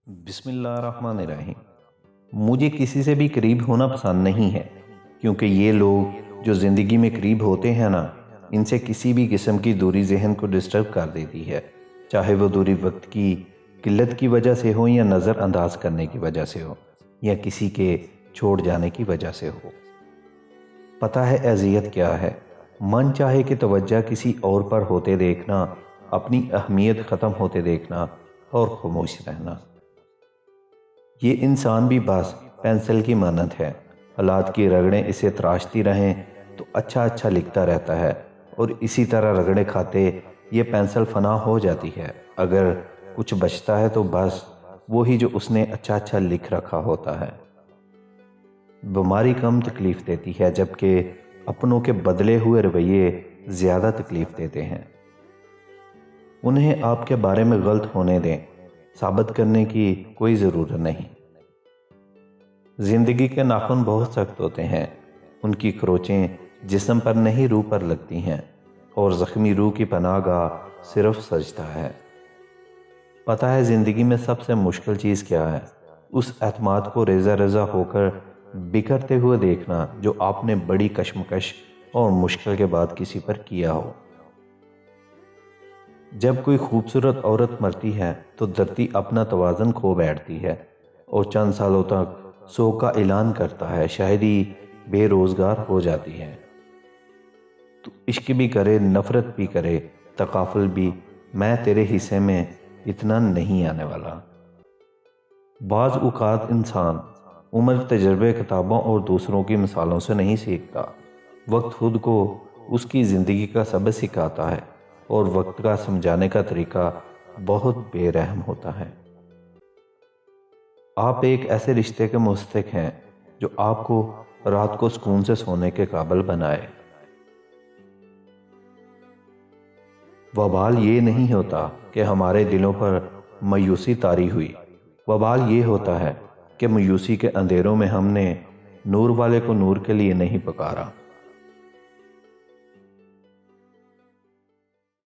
बिस्मिल्लाह रहमान रहीम। मुझे किसी से भी करीब होना पसंद नहीं है, क्योंकि ये लोग जो ज़िंदगी में करीब होते हैं ना, इनसे किसी भी किस्म की दूरी जहन को डिस्टर्ब कर देती है, चाहे वो दूरी वक्त की किल्लत की वजह से हो या नज़र अंदाज करने की वजह से हो या किसी के छोड़ जाने की वजह से हो। पता है अज़ियत क्या है? मन चाहे कि तवज्जो किसी और पर होते देखना, अपनी अहमियत ख़त्म होते देखना और खामोश रहना। ये इंसान भी बस पेंसिल की मानद है, हालात की रगड़ें इसे तराशती रहें तो अच्छा अच्छा लिखता रहता है, और इसी तरह रगड़े खाते ये पेंसिल फना हो जाती है। अगर कुछ बचता है तो बस वही जो उसने अच्छा अच्छा लिख रखा होता है। बीमारी कम तकलीफ देती है, जबकि अपनों के बदले हुए रवैये ज़्यादा तकलीफ देते हैं। उन्हें आपके बारे में गलत होने दें, साबित करने की कोई ज़रूरत नहीं। ज़िंदगी के नाखून बहुत सख्त होते हैं, उनकी खरोचें जिस्म पर नहीं रूह पर लगती हैं, और ज़ख्मी रूह की पनाहगाह सिर्फ सजदा है। पता है ज़िंदगी में सबसे मुश्किल चीज़ क्या है? उस एतमाद को रेज़ा रेज़ा होकर बिखरते हुए देखना जो आपने बड़ी कशमकश और मुश्किल के बाद किसी पर किया हो। जब कोई खूबसूरत औरत मरती है तो धरती अपना तवाज़न खो बैठती है और चंद सालों तक सोग का ऐलान करता है, शायरी बेरोज़गार हो जाती है। तो इश्क भी करे, नफ़रत भी करे, तकाफुल भी, मैं तेरे हिस्से में इतना नहीं आने वाला। बाज़ औक़ात इंसान उम्र, तजर्बे, किताबों और दूसरों की मिसालों से नहीं सीखता। वक्त खुद को उसकी ज़िंदगी का सबक सिखाता है, और वक्त का समझाने का तरीका बहुत बेरहम होता है। आप एक ऐसे रिश्ते के मुस्तहिक़ हैं जो आपको रात को सुकून से सोने के काबिल बनाए। वबाल ये नहीं होता कि हमारे दिलों पर मायूसी तारी हुई, वबाल ये होता है कि मायूसी के अंधेरों में हमने नूर वाले को नूर के लिए नहीं पुकारा।